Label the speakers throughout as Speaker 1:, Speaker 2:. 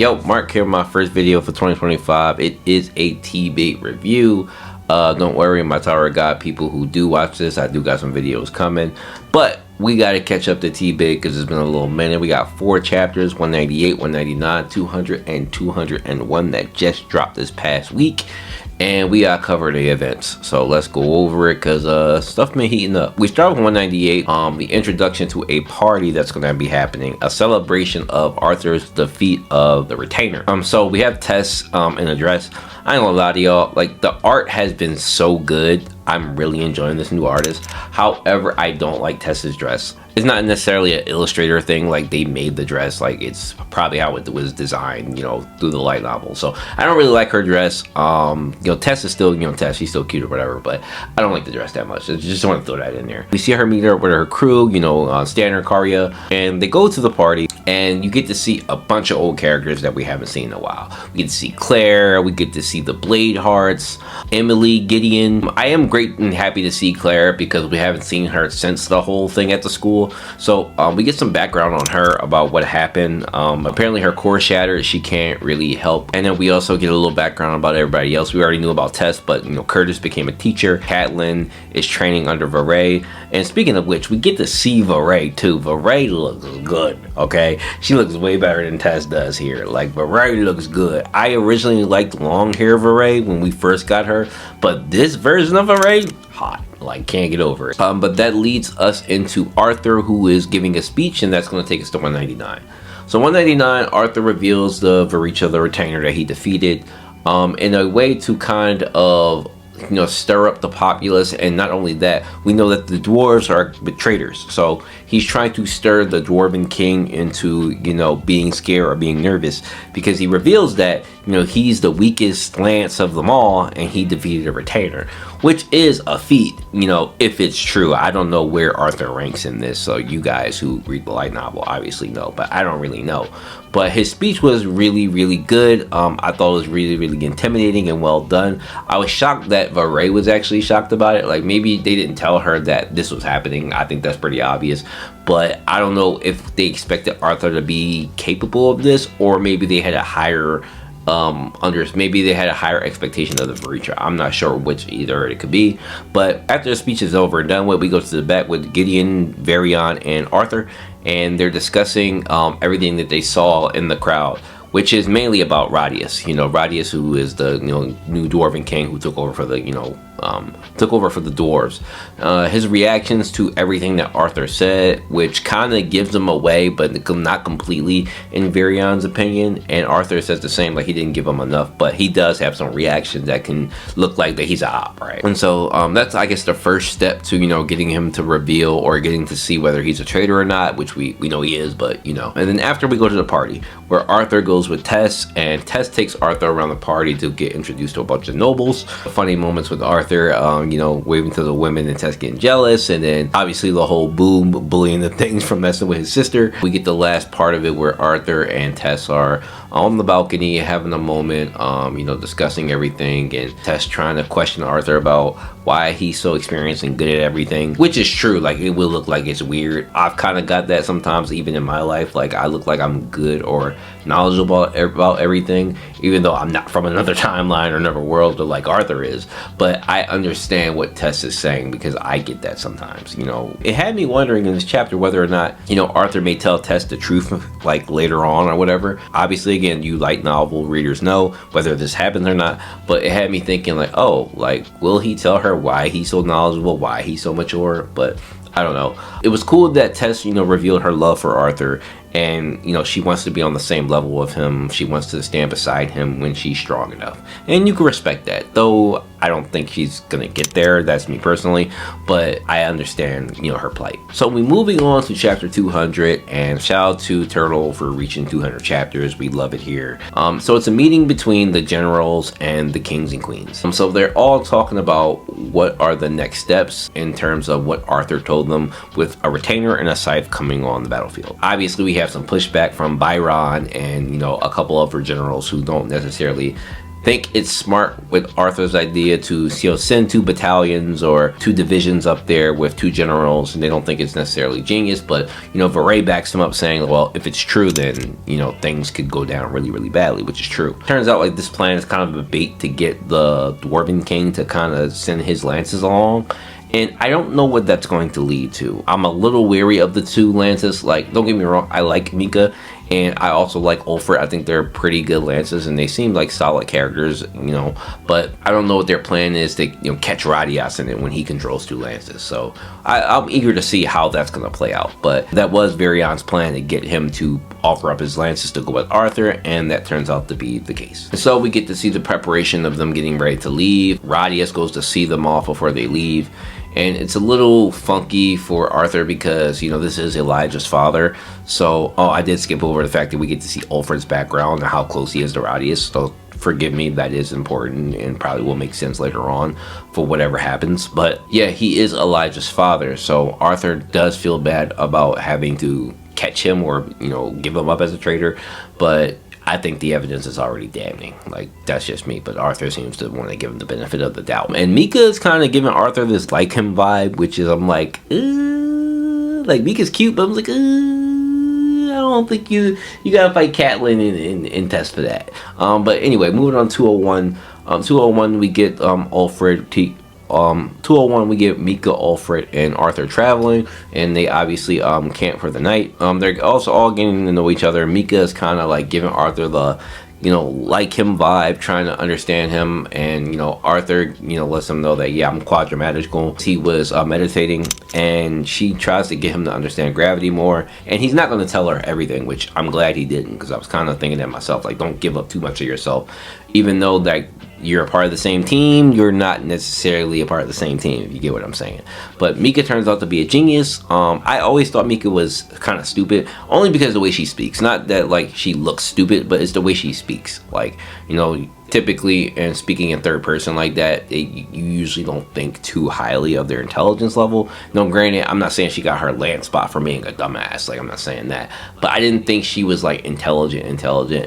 Speaker 1: Yo, Mark here, my first video for 2025. It is a TBATE review. Don't worry, my tower got people who do watch this. I do got some videos coming, but we got to catch up to TBATE because it's been a little minute. We got 4 chapters, 198, 199, 200, and 201 that just dropped this past week. And we got to cover the events, so let's go over it because stuff been heating up. We start with 198, the introduction to a party that's going to be happening, a celebration of Arthur's defeat of the Retainer. So we have Tess in a dress. I ain't gonna lie to y'all, like, the art has been so good. I'm really enjoying this new artist. However, I don't like Tess's dress. It's not necessarily an illustrator thing, like they made the dress, like it's probably how it was designed, you know, through the light novel. So I don't really like her dress. You know, Tess is still, you know, Tess, she's still cute or whatever, but I don't like the dress that much. I just want to throw that in there. We see her meet up with her crew, you know, Stanner, Karya, and they go to the party, and you get to see a bunch of old characters that we haven't seen in a while. We get to see Claire, we get to see the Blade Hearts, Emily, Gideon. I am great and happy to see Claire because we haven't seen her since the whole thing at the school. So we get some background on her about what happened. Apparently her core shattered, she can't really help. And then we also get a little background about everybody else. We already knew about Tess, but you know, Curtis became a teacher. Catelyn is training under Varay. And speaking of which, we get to see Varay too. Varay looks good, okay? She looks way better than Tess does here. Like, Varay looks good. I originally liked long hair Varay when we first got her, but this version of Varay, hot. Like, can't get over it. But that leads us into Arthur, who is giving a speech, and that's going to take us to 199. So 199, Arthur reveals the Varecha, the Retainer that he defeated, in a way to kind of, you know, stir up the populace. And not only that, we know that the dwarves are traitors, so he's trying to stir the dwarven king into, you know, being scared or being nervous, because he reveals that, you know, he's the weakest lance of them all and he defeated a Retainer, which is a feat, you know, if it's true. I don't know where Arthur ranks in this, so you guys who read the light novel obviously know, but I don't really know. But his speech was really, really good. I thought it was really, really intimidating and well done. I was shocked that Varay was actually shocked about it. Like, maybe they didn't tell her that this was happening. I think that's pretty obvious. But I don't know if they expected Arthur to be capable of this, or maybe they had a higher maybe they had a higher expectation of the Varecha. I'm not sure which either it could be. But after the speech is over and done with, we go to the back with Gideon, Varian, and Arthur, and they're discussing everything that they saw in the crowd, which is mainly about Radius. You know, Radius, who is the, you know, new dwarven king who took over for the, you know, took over for the dwarves. His reactions to everything that Arthur said, which kind of gives him away, but not completely in Varian's opinion. And Arthur says the same, like he didn't give him enough, but he does have some reactions that can look like that he's a op, right? And so that's, I guess, the first step to, you know, getting him to reveal or getting to see whether he's a traitor or not, which we know he is, but you know. And then after, we go to the party where Arthur goes with Tess, and Tess takes Arthur around the party to get introduced to a bunch of nobles. Funny moments with Arthur, you know, waving to the women and Tess getting jealous, and then obviously the whole boom bullying the things from messing with his sister. We get the last part of it where Arthur and Tess are on the balcony having a moment, you know, discussing everything, and Tess trying to question Arthur about why he's so experienced and good at everything, which is true. Like, it will look like it's weird. I've kind of got that sometimes even in my life. Like, I look like I'm good or knowledgeable about everything, even though I'm not from another timeline or another world like Arthur is. But I understand what Tess is saying because I get that sometimes, you know. It had me wondering in this chapter whether or not, you know, Arthur may tell Tess the truth, like, later on or whatever. Obviously, again, you light novel readers know whether this happens or not, but it had me thinking, like, oh, like, will he tell her why he's so knowledgeable, why he's so mature? But I don't know. It was cool that Tess, you know, revealed her love for Arthur, and, you know, she wants to be on the same level with him. She wants to stand beside him when she's strong enough, and you can respect that, though I don't think she's gonna get there. That's me personally, but I understand, you know, her plight. So we're moving on to chapter 200, and shout out to Turtle for reaching 200 chapters. We love it here. So it's a meeting between the generals and the kings and queens. So they're all talking about what are the next steps in terms of what Arthur told them with a Retainer and a scythe coming on the battlefield. Obviously, we have some pushback from Byron and, you know, a couple of her generals who don't necessarily think it's smart with Arthur's idea to, you know, send 2 battalions or 2 divisions up there with 2 generals, and they don't think it's necessarily genius, but, you know, Varay backs them up saying, well, if it's true, then, you know, things could go down really, really badly, which is true. Turns out, like, this plan is kind of a bait to get the Dwarven King to kind of send his lances along. And I don't know what that's going to lead to. I'm a little weary of the 2 lances. Like, don't get me wrong, I like Mika, and I also like Ulfric. I think they're pretty good lances, and they seem like solid characters, you know. But I don't know what their plan is to, you know, catch Radius in it when he controls 2 lances. So I'm eager to see how that's going to play out. But that was Varian's plan, to get him to offer up his lances to go with Arthur, and that turns out to be the case. And so we get to see the preparation of them getting ready to leave. Radius goes to see them off before they leave. And it's a little funky for Arthur because, you know, this is Elijah's father. So, I did skip over the fact that we get to see Ulfric's background and how close he is to Radius. So, forgive me, that is important and probably will make sense later on for whatever happens. But, yeah, he is Elijah's father. So, Arthur does feel bad about having to catch him or, you know, give him up as a traitor. But I think the evidence is already damning. Like, that's just me, but Arthur seems to want to give him the benefit of the doubt. And Mika is kind of giving Arthur this like him vibe, which is, I'm like, like, Mika's cute, but I'm like, I don't think you gotta fight Catelyn and test for that. But anyway, moving on 201. 201 we get Ulfric 201 we get Mika, Ulfric, and Arthur traveling, and they obviously camp for the night. They're also all getting to know each other. Mika is kind of like giving Arthur the, you know, like him vibe, trying to understand him, and, you know, Arthur, you know, lets him know that, yeah, I'm quadramatical. He was meditating, and she tries to get him to understand gravity more, and he's not going to tell her everything, which I'm glad he didn't, because I was kind of thinking that myself, like, don't give up too much of yourself. Even though that you're a part of the same team, you're not necessarily a part of the same team, if you get what I'm saying. But Mika turns out to be a genius. I always thought Mika was kind of stupid, only because of the way she speaks. Not that, like, she looks stupid, but it's the way she speaks. Like, you know, typically, and speaking in third person like that, you usually don't think too highly of their intelligence level. No, granted, I'm not saying she got her land spot for being a dumbass. Like, I'm not saying that. But I didn't think she was, like, intelligent,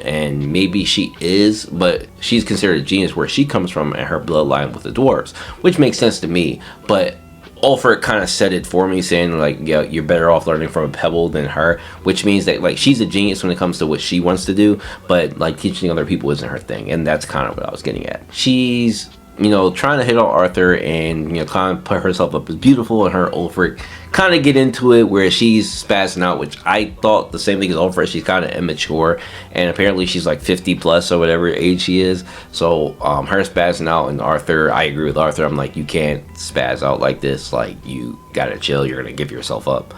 Speaker 1: and maybe she is, but she's considered a genius where she comes from and her bloodline with the dwarves, which makes sense to me. But Ulfric kind of said it for me, saying, like, yeah, you're better off learning from a pebble than her, which means that, like, she's a genius when it comes to what she wants to do, but, like, teaching other people isn't her thing, and that's kind of what I was getting at. She's, you know, trying to hit on Arthur and, you know, kind of put herself up as beautiful, and her Ulfric kind of get into it where she's spazzing out, which I thought the same thing as Ulfric. She's kind of immature, and apparently she's like 50 plus or whatever age she is. So her spazzing out, and Arthur, I agree with Arthur. I'm like, you can't spazz out like this. Like, you gotta chill. You're gonna give yourself up.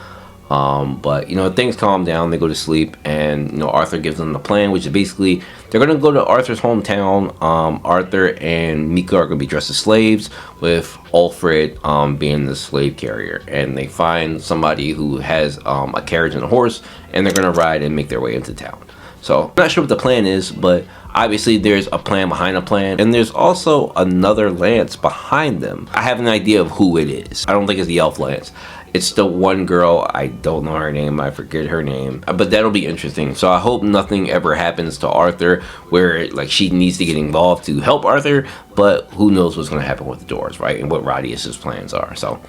Speaker 1: But, you know, things calm down, they go to sleep, and, you know, Arthur gives them the plan, which is basically they're going to go to Arthur's hometown. Arthur and Mika are going to be dressed as slaves, with Ulfric being the slave carrier, and they find somebody who has a carriage and a horse, and they're going to ride and make their way into town. So I'm not sure what the plan is, but obviously there's a plan behind a plan, and there's also another lance behind them. I have an idea of who it is. I don't think it's the elf lance. It's the one girl, I don't know her name, I forget her name, but that'll be interesting. So I hope nothing ever happens to Arthur where, like, she needs to get involved to help Arthur, but who knows what's going to happen with the doors, right, and what Radius's plans are. So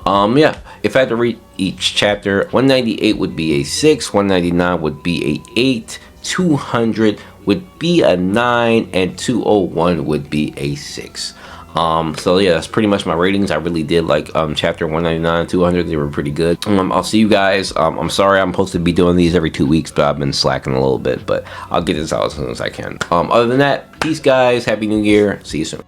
Speaker 1: yeah, if I had to rate each chapter, 198 would be a 6, 199 would be a 8, 200 would be a 9, and 201 would be a 6. So yeah, that's pretty much my ratings. I really did like chapter 199 and 200. They were pretty good. I'll see you guys. I'm sorry I'm supposed to be doing these every 2 weeks, but I've been slacking a little bit, but I'll get this out as soon as I can. Other than that, peace guys, happy new year, see you soon.